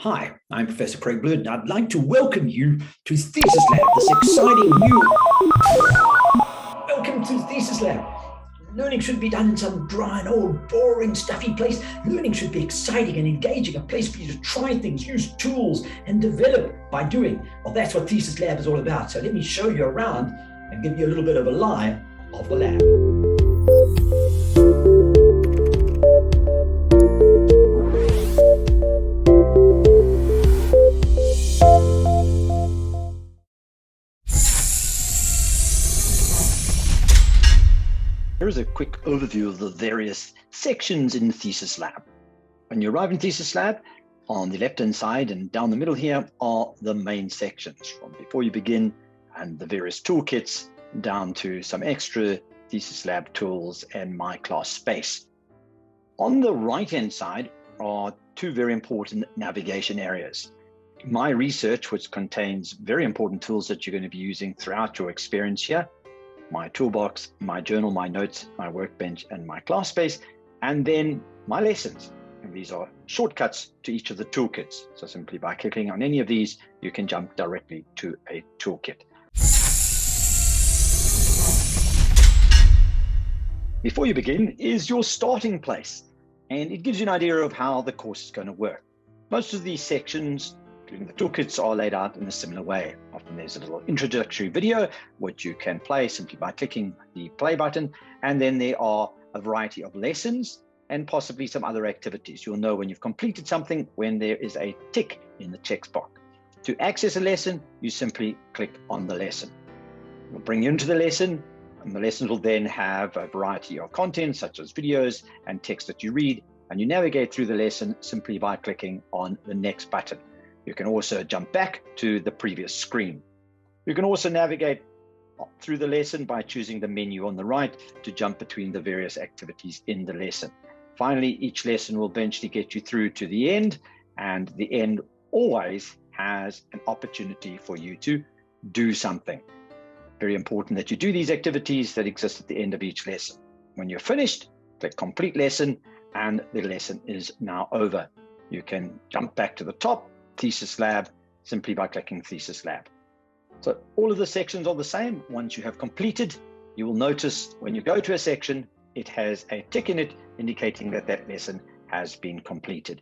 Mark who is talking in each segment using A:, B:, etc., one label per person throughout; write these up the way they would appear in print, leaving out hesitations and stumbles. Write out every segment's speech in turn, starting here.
A: Hi, I'm Professor Craig Blurt, and I'd like to welcome you to ThesisLab, this exciting new... Welcome to ThesisLab. Learning shouldn't be done in some dry and old, boring, stuffy place. Learning should be exciting and engaging, a place for you to try things, use tools, and develop by doing. Well, that's what ThesisLab is all about. So let me show you around and give you a little bit of a lie of the lab. Here's a quick overview of the various sections in ThesisLab. When you arrive in ThesisLab, on the left-hand side and down the middle here are the main sections, from before you begin and the various toolkits down to some extra ThesisLab Tools and My Class Space. On the right-hand side are two very important navigation areas. My Research, which contains very important tools that you're going to be using throughout your experience here, my toolbox, my journal, my notes, my workbench, and my class space, and then my lessons. And these are shortcuts to each of the toolkits. So simply by clicking on any of these, you can jump directly to a toolkit. Before you begin is your starting place, and it gives you an idea of how the course is going to work. Most of these sections, including the toolkits, are laid out in a similar way. Often there's a little introductory video, which you can play simply by clicking the play button. And then there are a variety of lessons and possibly some other activities. You'll know when you've completed something when there is a tick in the checkbox. To access a lesson, you simply click on the lesson. It will bring you into the lesson, and the lessons will then have a variety of content, such as videos and text that you read. And you navigate through the lesson simply by clicking on the next button. You can also jump back to the previous screen. You can also navigate through the lesson by choosing the menu on the right to jump between the various activities in the lesson. Finally, each lesson will eventually get you through to the end, and the end always has an opportunity for you to do something. Very important that you do these activities that exist at the end of each lesson. When you're finished, click Complete Lesson, and the lesson is now over. You can jump back to the top, ThesisLab, simply by clicking ThesisLab. So all of the sections are the same. Once you have completed, you will notice when you go to a section, it has a tick in it indicating that that lesson has been completed.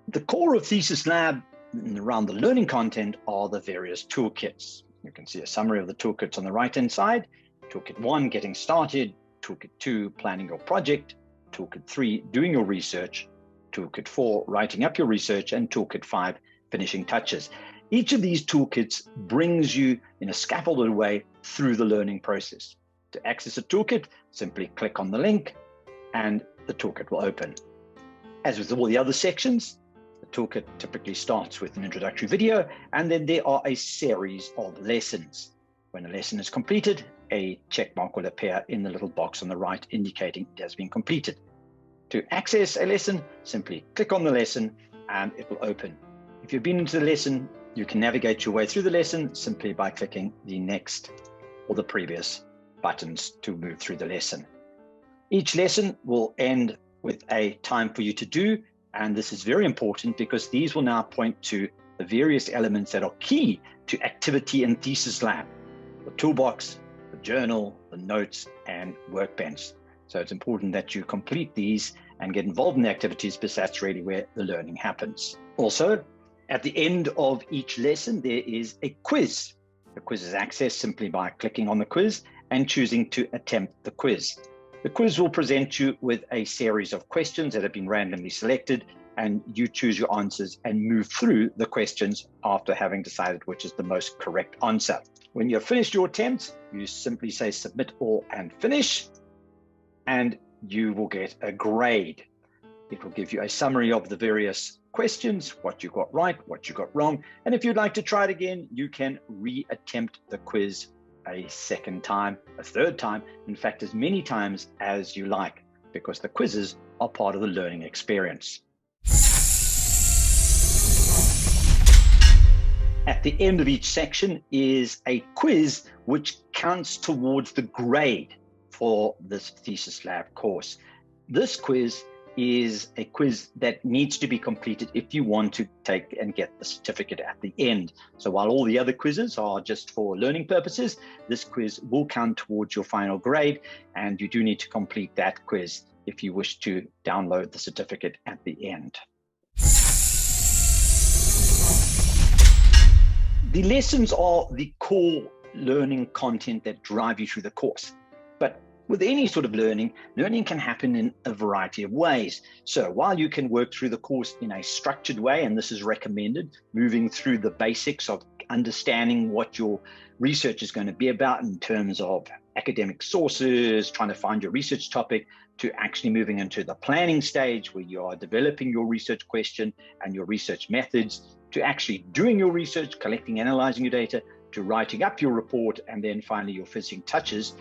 A: The core of ThesisLab and around the learning content are the various toolkits. You can see a summary of the toolkits on the right-hand side. Toolkit 1, Getting Started. Toolkit 2, Planning Your Project. Toolkit 3, Doing Your Research. Toolkit 4, Writing Up Your Research. And Toolkit 5, Finishing Touches. Each of these toolkits brings you in a scaffolded way through the learning process. To access a toolkit, simply click on the link and the toolkit will open. As with all the other sections, the toolkit typically starts with an introductory video, and then there are a series of lessons. When a lesson is completed, a check mark will appear in the little box on the right indicating it has been completed. To access a lesson, simply click on the lesson and it will open. If you've been into the lesson, you can navigate your way through the lesson simply by clicking the next or the previous buttons to move through the lesson. Each lesson will end with a time for you to do, and this is very important because these will now point to the various elements that are key to activity in ThesisLab: the toolbox, the journal, the notes, and workbench. So it's important that you complete these and get involved in the activities because that's really where the learning happens. Also, at the end of each lesson, there is a quiz. The quiz is accessed simply by clicking on the quiz and choosing to attempt the quiz. The quiz will present you with a series of questions that have been randomly selected, and you choose your answers and move through the questions after having decided which is the most correct answer. When you've finished your attempt, you simply say Submit All and Finish, and you will get a grade. It will give you a summary of the various questions, what you got right, what you got wrong, and if you'd like to try it again, you can re-attempt the quiz a second time, a third time, in fact, as many times as you like, because the quizzes are part of the learning experience. At the end of each section is a quiz which counts towards the grade for this ThesisLab course. This quiz is a quiz that needs to be completed if you want to take and get the certificate at the end. So while all the other quizzes are just for learning purposes, this quiz will count towards your final grade, and you do need to complete that quiz if you wish to download the certificate at the end. The lessons are the core learning content that drive you through the course. But with any sort of learning can happen in a variety of ways. So while you can work through the course in a structured way, and this is recommended, moving through the basics of understanding what your research is going to be about in terms of academic sources, trying to find your research topic, to actually moving into the planning stage where you are developing your research question and your research methods, to actually doing your research, collecting, analyzing your data, to writing up your report, and then finally your finishing touches.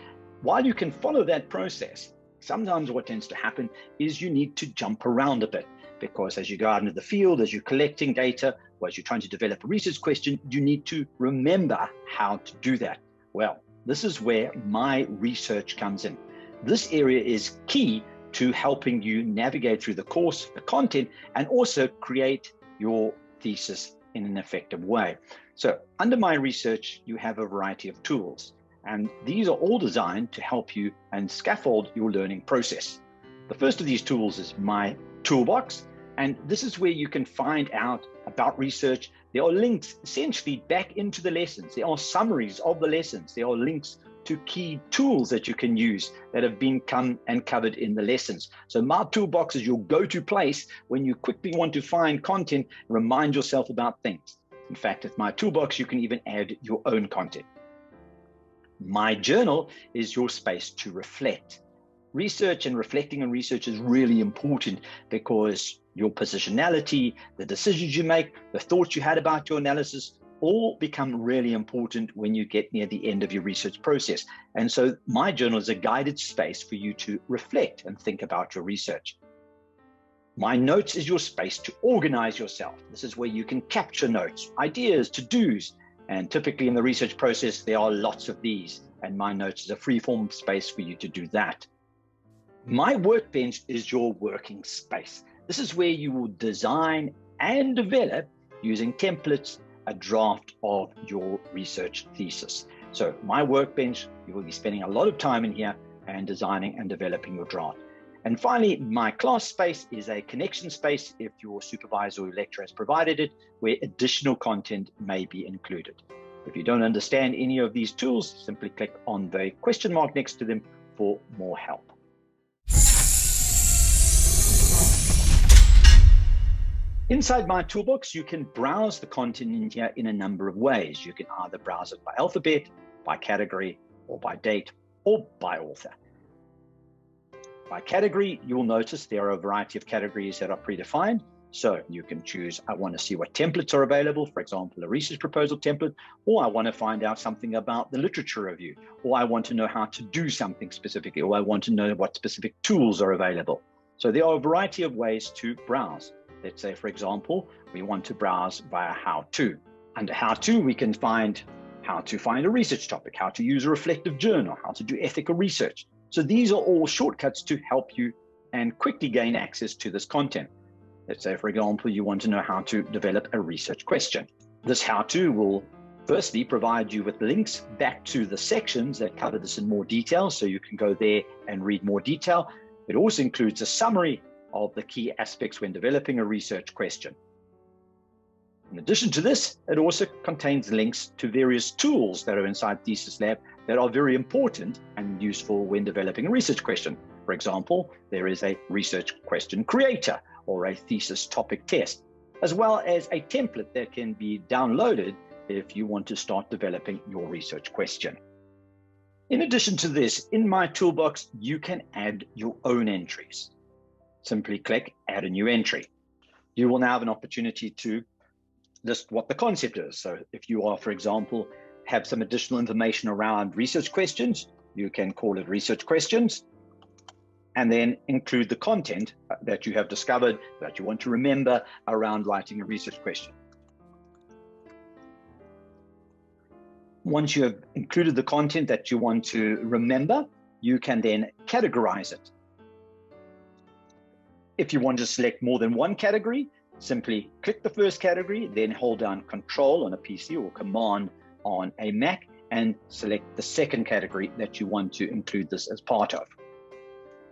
A: While you can follow that process, sometimes what tends to happen is you need to jump around a bit, because as you go out into the field, as you're collecting data, or as you're trying to develop a research question, you need to remember how to do that. Well, this is where my research comes in. This area is key to helping you navigate through the course, the content, and also create your thesis in an effective way. So under my research, you have a variety of tools, and these are all designed to help you and scaffold your learning process. The first of these tools is my toolbox, and this is where you can find out about research. There are links essentially back into the lessons. There are summaries of the lessons. There are links to key tools that you can use that have been covered in the lessons. So my toolbox is your go-to place when you quickly want to find content, remind yourself about things. In fact, with my toolbox, you can even add your own content. My journal is your space to reflect. Research and reflecting on research is really important because your positionality, the decisions you make, the thoughts you had about your analysis, all become really important when you get near the end of your research process. And so my journal is a guided space for you to reflect and think about your research. My notes is your space to organize yourself. This is where you can capture notes, ideas, to-dos, and typically in the research process, there are lots of these, and my notes is a free-form space for you to do that. My workbench is your working space. This is where you will design and develop, using templates, a draft of your research thesis. So my workbench, you will be spending a lot of time in here and designing and developing your draft. And finally, my class space is a connection space if your supervisor or lecturer has provided it, where additional content may be included. If you don't understand any of these tools, simply click on the question mark next to them for more help. Inside my toolbox, you can browse the content in here in a number of ways. You can either browse it by alphabet, by category, or by date, or by author. By category, you'll notice there are a variety of categories that are predefined. So you can choose, I want to see what templates are available, for example, a research proposal template, or I want to find out something about the literature review, or I want to know how to do something specifically, or I want to know what specific tools are available. So there are a variety of ways to browse. Let's say, for example, we want to browse via how-to. Under how-to, we can find how to find a research topic, how to use a reflective journal, how to do ethical research. So these are all shortcuts to help you and quickly gain access to this content. Let's say, for example, you want to know how to develop a research question. This how-to will firstly provide you with links back to the sections that cover this in more detail, so you can go there and read more detail. It also includes a summary of the key aspects when developing a research question. In addition to this, it also contains links to various tools that are inside ThesisLab that are very important and useful when developing a research question. For example, there is a research question creator or a thesis topic test, as well as a template that can be downloaded if you want to start developing your research question. In addition to this, in my toolbox, you can add your own entries. Simply click Add a New Entry. You will now have an opportunity to list what the concept is. So if you are, for example, have some additional information around research questions, you can call it research questions, and then include the content that you have discovered that you want to remember around writing a research question. Once you have included the content that you want to remember, you can then categorize it. If you want to select more than one category, simply click the first category, then hold down Control on a PC or Command on a Mac and select the second category that you want to include this as part of.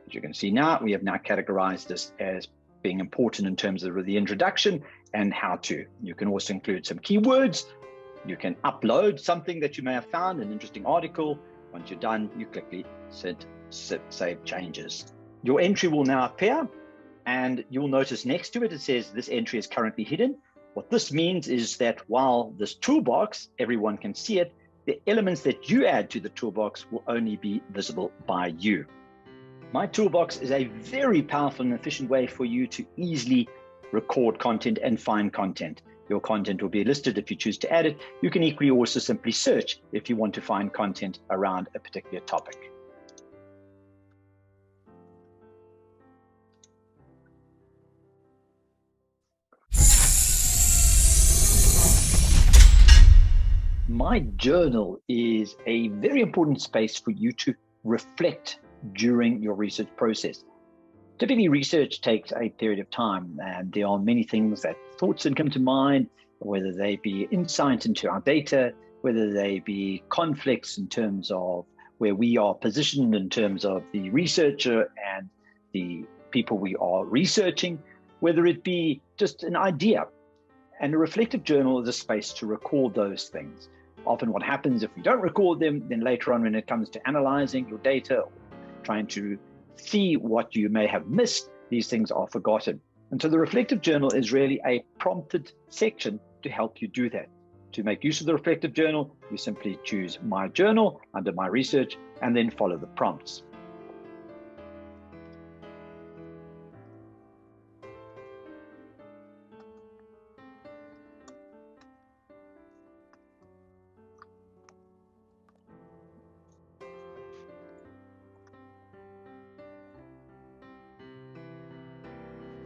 A: As you can see now, we have now categorized this as being important in terms of the introduction and how to. You can also include some keywords. You can upload something that you may have found, an interesting article. Once you're done, you click Save Changes. Your entry will now appear, and you'll notice next to it, it says this entry is currently hidden. What this means is that while this toolbox, everyone can see it, the elements that you add to the toolbox will only be visible by you. My toolbox is a very powerful and efficient way for you to easily record content and find content. Your content will be listed if you choose to add it. You can equally also simply search if you want to find content around a particular topic. My journal is a very important space for you to reflect during your research process. Typically, research takes a period of time, and there are many things thoughts that come to mind, whether they be insight into our data, whether they be conflicts in terms of where we are positioned in terms of the researcher and the people we are researching, whether it be just an idea. And a reflective journal is a space to record those things. Often what happens if we don't record them, then later on when it comes to analyzing your data, or trying to see what you may have missed, these things are forgotten. And so the reflective journal is really a prompted section to help you do that. To make use of the reflective journal, you simply choose My Journal under My Research and then follow the prompts.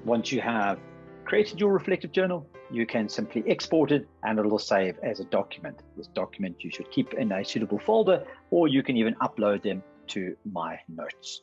A: Once you have created your reflective journal, you can simply export it and it will save as a document. This document you should keep in a suitable folder, or you can even upload them to My Notes.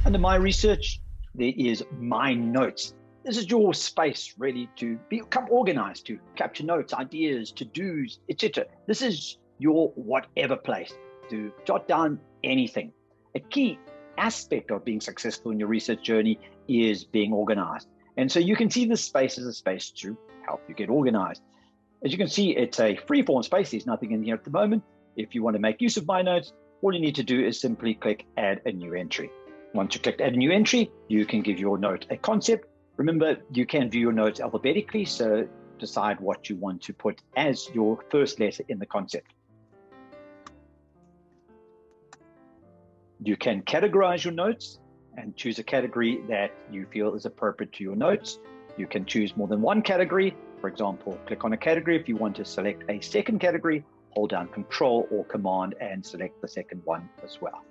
A: Under My Research, there is My Notes. This is your space really to become organized, to capture notes, ideas, to-dos, etc. This is your whatever place to jot down anything. A key aspect of being successful in your research journey is being organized. And so you can see this space as a space to help you get organized. As you can see, it's a free-form space. There's nothing in here at the moment. If you want to make use of My Notes, all you need to do is simply click Add a New Entry. Once you click Add a New Entry, you can give your note a concept. Remember, you can view your notes alphabetically, so decide what you want to put as your first letter in the concept. You can categorize your notes and choose a category that you feel is appropriate to your notes. You can choose more than one category. For example, click on a category. If you want to select a second category, hold down Control or Command and select the second one as well.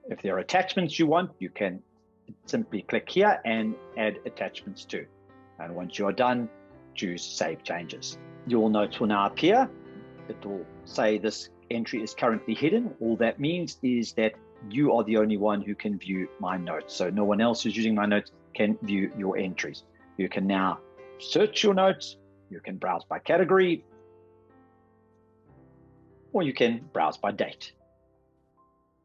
A: If there are attachments you want, you can simply click here and add attachments to. And once you are done, choose Save Changes. Your notes will now appear. It will say this entry is currently hidden. All that means is that you are the only one who can view My Notes. So no one else who's using My Notes can view your entries. You can now search your notes. You can browse by category, or you can browse by date.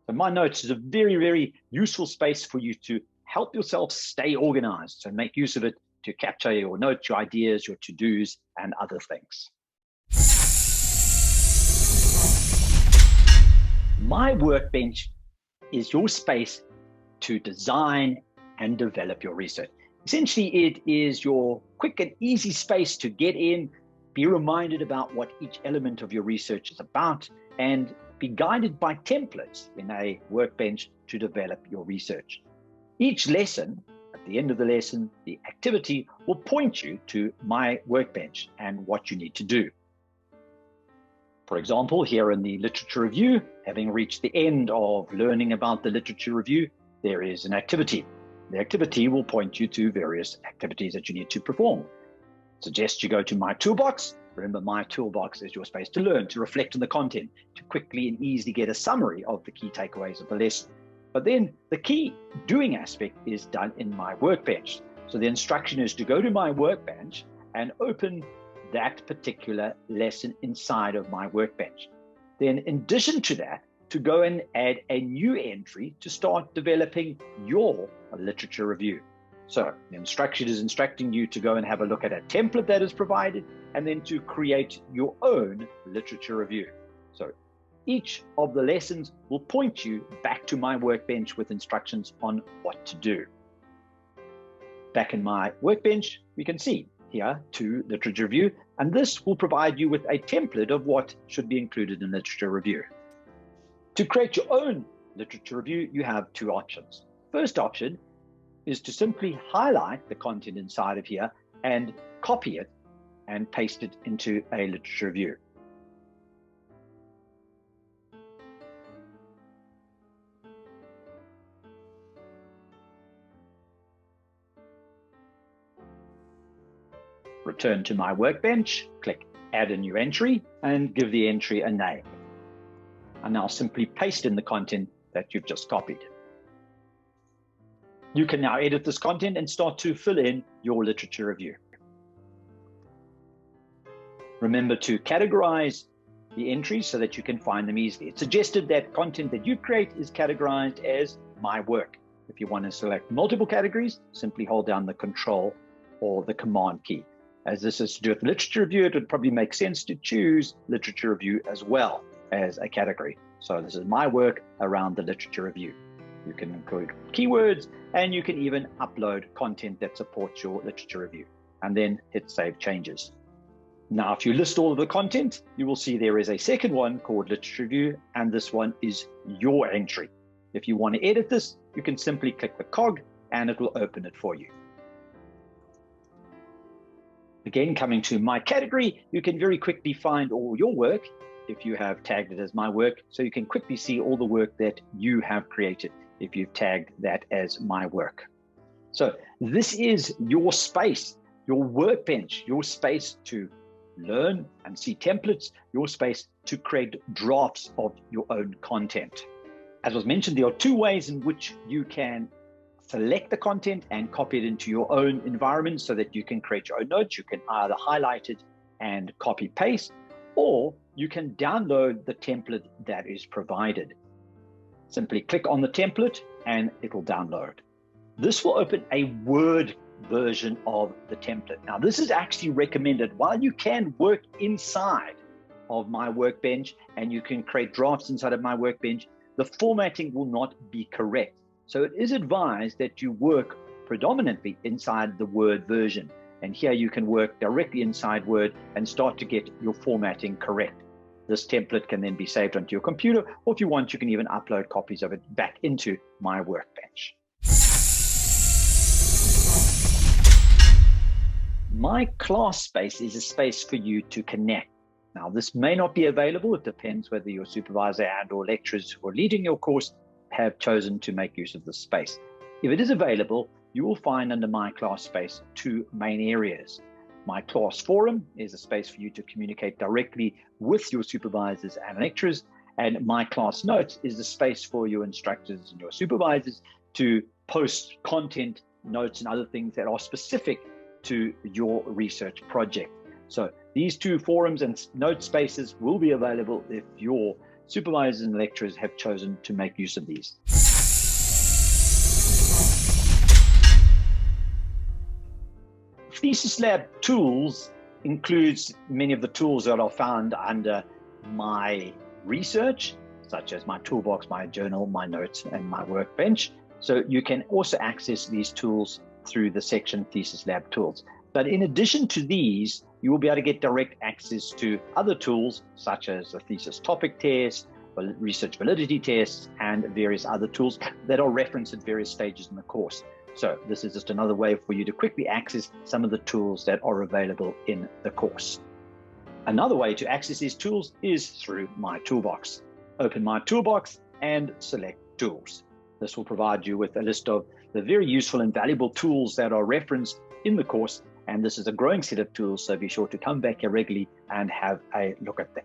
A: So My Notes is a very, very useful space for you to help yourself stay organized. So make use of it to capture your notes, your ideas, your to-dos, and other things. My Workbench is your space to design and develop your research. Essentially, it is your quick and easy space to get in, be reminded about what each element of your research is about, and be guided by templates in a workbench to develop your research. Each lesson, at the end of the lesson, the activity will point you to My Workbench and what you need to do. For example, here in the literature review, having reached the end of learning about the literature review, there is an activity. The activity will point you to various activities that you need to perform. Suggest you go to My Toolbox, Remember, my toolbox is your space to learn, to reflect on the content, to quickly and easily get a summary of the key takeaways of the lesson. But then the key doing aspect is done in my workbench. So the instruction is to go to my workbench and open that particular lesson inside of my workbench. Then in addition to that, to go and add a new entry to start developing your literature review. So the instruction is instructing you to go and have a look at a template that is provided and then to create your own literature review. So each of the lessons will point you back to my workbench with instructions on what to do. Back in my workbench, we can see here to literature review, and this will provide you with a template of what should be included in literature review. To create your own literature review, you have two options. First option is to simply highlight the content inside of here and copy it and paste it into a literature review. Return to my workbench, click Add a New Entry, and give the entry a name. And now simply paste in the content that you've just copied. You can now edit this content and start to fill in your literature review. Remember to categorize the entries so that you can find them easily. It's suggested that content that you create is categorized as my work. If you want to select multiple categories, simply hold down the Control or the Command key. As this is to do with literature review, it would probably make sense to choose literature review as well as a category. So this is my work around the literature review. You can include keywords, and you can even upload content that supports your literature review, and then hit Save Changes. Now, if you list all of the content, you will see there is a second one called Literature Review, and this one is your entry. If you want to edit this, you can simply click the cog, and it will open it for you. Again, coming to my category, you can very quickly find all your work if you have tagged it as my work, so you can quickly see all the work that you have created if you've tagged that as my work. So this is your space, your workbench, your space to learn and see templates, your space to create drafts of your own content. As was mentioned, there are two ways in which you can select the content and copy it into your own environment so that you can create your own notes. You can either highlight it and copy paste, or you can download the template that is provided. Simply click on the template and it will download. This will open a Word version of the template. Now, this is actually recommended. While you can work inside of my workbench and you can create drafts inside of my workbench, the formatting will not be correct. So it is advised that you work predominantly inside the Word version. And here you can work directly inside Word and start to get your formatting correct. This template can then be saved onto your computer, or if you want, you can even upload copies of it back into my workbench. My class space is a space for you to connect. Now, this may not be available. It depends whether your supervisor and or lecturers who are leading your course have chosen to make use of this space. If it is available, you will find under my class space two main areas. My class forum is a space for you to communicate directly with your supervisors and lecturers, and my class notes is a space for your instructors and your supervisors to post content, notes, and other things that are specific to your research project. So these two forums and note spaces will be available if your supervisors and lecturers have chosen to make use of these. ThesisLab Tools includes many of the tools that are found under my research, such as my toolbox, my journal, my notes, and my workbench. So you can also access these tools through the section ThesisLab Tools. But in addition to these, you will be able to get direct access to other tools, such as the thesis topic test, research validity tests, and various other tools that are referenced at various stages in the course. So this is just another way for you to quickly access some of the tools that are available in the course. Another way to access these tools is through my toolbox. Open my toolbox and select Tools. This will provide you with a list of the very useful and valuable tools that are referenced in the course, And this is a growing set of tools, so be sure to come back here regularly and have a look at them.